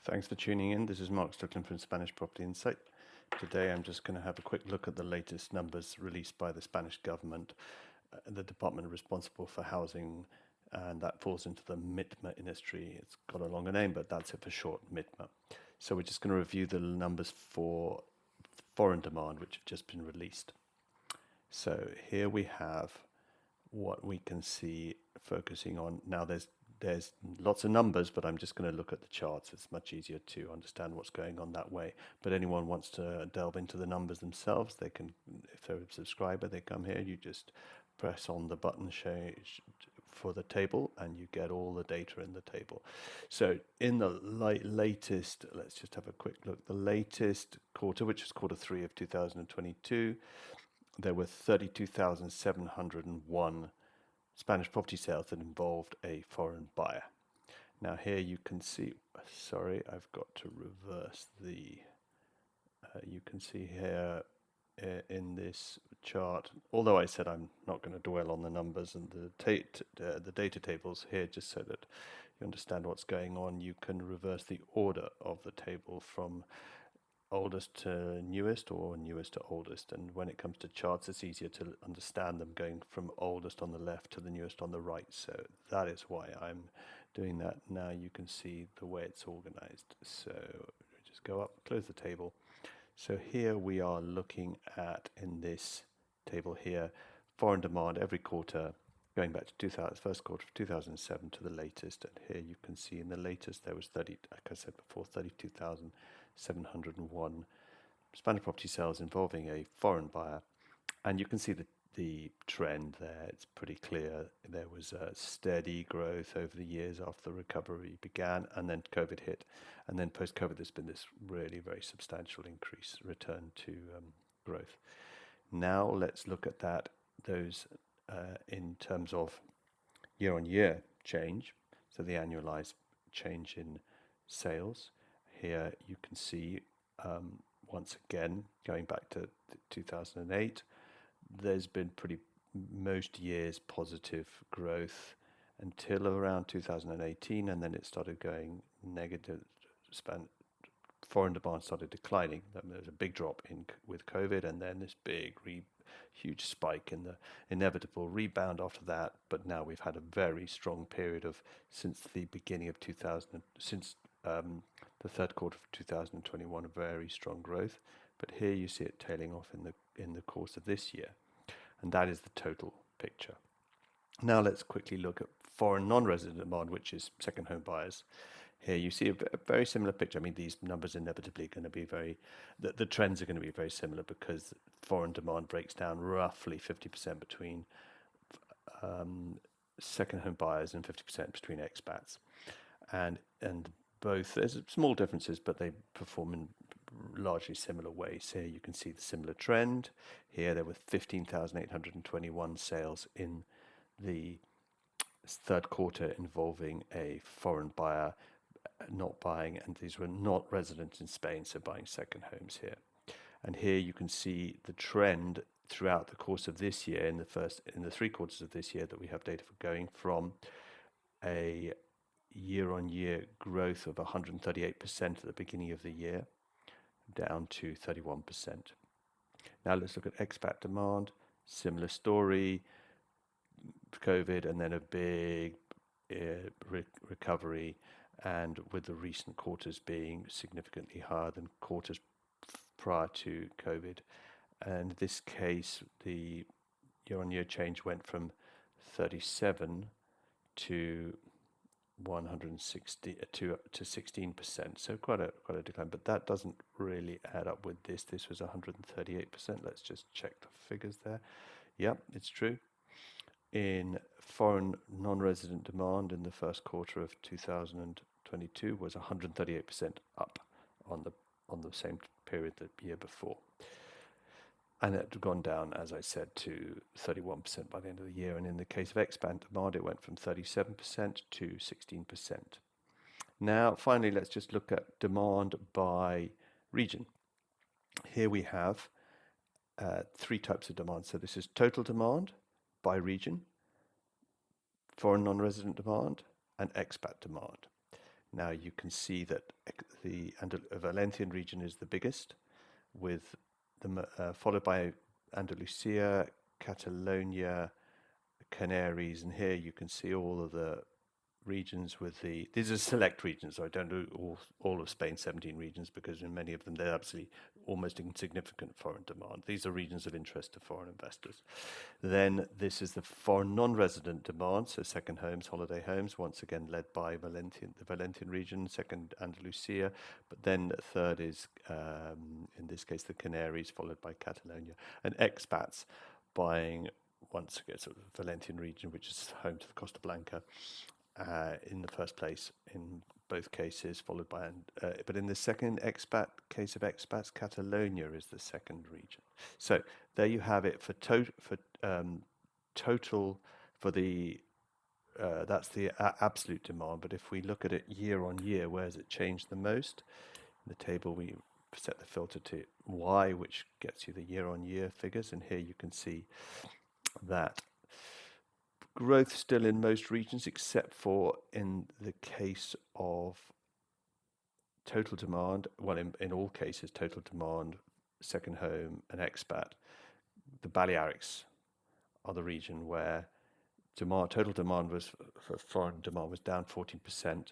Thanks for tuning in. This is Mark Strickland from Spanish Property Insight. Today I'm just going to have a quick look at the latest numbers released by the Spanish government, the department responsible for housing, and that falls into the MITMA industry. It's got a longer name, but that's it for short, MITMA. So we're just going to review the numbers for foreign demand, which have just been released. So here we have what we can see focusing on. Now there's lots of numbers, but I'm just going to look at the charts. It's much easier to understand what's going on that way. But anyone wants to delve into the numbers themselves, they can, if they're a subscriber, they come here, you just press on the button for the table and you get all the data in the table. So in the latest, let's just have a quick look, the latest quarter, which is quarter 3 of 2022, there were 32,701 Spanish property sales that involved a foreign buyer. Now here you can see, sorry, I've got to reverse the, you can see here in this chart, although I said I'm not going to dwell on the numbers and the data tables here just so that you understand what's going on, you can reverse the order of the table from oldest to newest or newest to oldest. And when it comes to charts, it's easier to understand them going from oldest on the left to the newest on the right. So that is why I'm doing that. Now you can see the way it's organized. So just go up, close the table. So here we are looking at, in this table here, foreign demand every quarter going back to first quarter of 2007 to the latest. And here you can see in the latest there was 30, like I said before, 32,701 Spanish property sales involving a foreign buyer. And you can see the trend there. It's pretty clear. There was a steady growth over the years after the recovery began, and then COVID hit. And then post-COVID, there's been this really very substantial increase, return to growth. Now let's look at those in terms of year-on-year change. So the annualized change in sales. Here you can see once again, going back to 2008, there's been most years positive growth until around 2018, and then it started going negative. Foreign demand started declining. There was a big drop with COVID, and then this huge spike in the inevitable rebound after that. But now we've had a very strong period since the beginning of 2000, since the third quarter of 2021, a very strong growth. But here you see it tailing off in the course of this year, and that is the total picture. Now let's quickly look at foreign non-resident demand, which is second home buyers. Here you see a very similar picture. I mean, these numbers are inevitably going to be the trends are going to be very similar because foreign demand breaks down roughly 50% between second home buyers and 50% between expats. And both, there's small differences, but they perform in largely similar ways. Here you can see the similar trend. Here there were 15,821 sales in the third quarter involving a foreign buyer not buying, and these were not residents in Spain, so buying second homes here. And here you can see the trend throughout the course of this year, in the 3 quarters of this year that we have data for, going from a year-on-year growth of 138% at the beginning of the year down to 31%. Now let's look at expat demand. Similar story, COVID, and then a big recovery, and with the recent quarters being significantly higher than quarters prior to COVID. And in this case, the year-on-year change went from 37 to 160 to 16%. So quite a decline, but that doesn't really add up with this. This was 138%. Let's just check the figures there. Yep, it's true. In foreign non-resident demand in the first quarter of 2022 was 138% up on the same period the year before. And it had gone down, as I said, to 31% by the end of the year. And in the case of expat demand, it went from 37% to 16%. Now, finally, let's just look at demand by region. Here we have 3 types of demand. So this is total demand by region, foreign non-resident demand, and expat demand. Now you can see that the Valencian region is the biggest, with followed by Andalusia, Catalonia, Canaries, and here you can see all of the regions with these are select regions, so I don't do all of Spain's 17 regions because in many of them they're absolutely almost insignificant foreign demand. These are regions of interest to foreign investors. Then this is the foreign non-resident demand, so second homes, holiday homes, once again led by the Valencian region, second Andalusia, but then third is, in this case, the Canaries, followed by Catalonia, and expats buying once again sort of Valencian region, which is home to the Costa Blanca, in the first place in both cases, followed by, but in the second case of expats, Catalonia is the second region. So there you have it for total for the that's the absolute demand. But if we look at it year on year, where has it changed the most? In the table we set the filter to Y, which gets you the year on year figures, and here you can see that growth still in most regions, except for in the case of total demand, well, in all cases, total demand, second home, and expat. The Balearics are the region where total demand was for foreign demand was down 14%,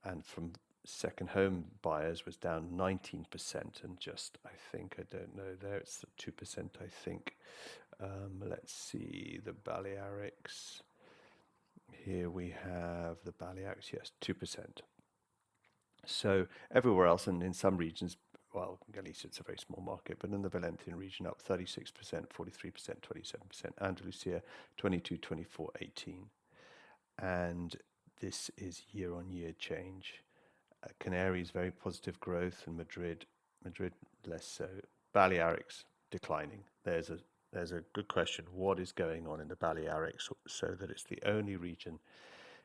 and from second home buyers was down 19%, and just I think I don't know there it's 2% I think. Let's see the Balearics. Here we have the Balearics, yes, 2%. So everywhere else, and in some regions, well, Galicia, it's a very small market, but in the Valencian region, up 36%, 43%, 27%, Andalusia, 22, 24, 18. And this is year-on-year change. Canaries, very positive growth, and Madrid less so. Balearics, declining. There's a good question. What is going on in the Balearics so that it's the only region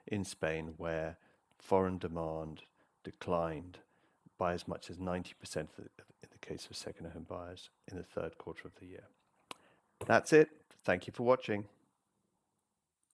in Spain where foreign demand declined by as much as 90% in the case of second home buyers in the third quarter of the year? That's it. Thank you for watching.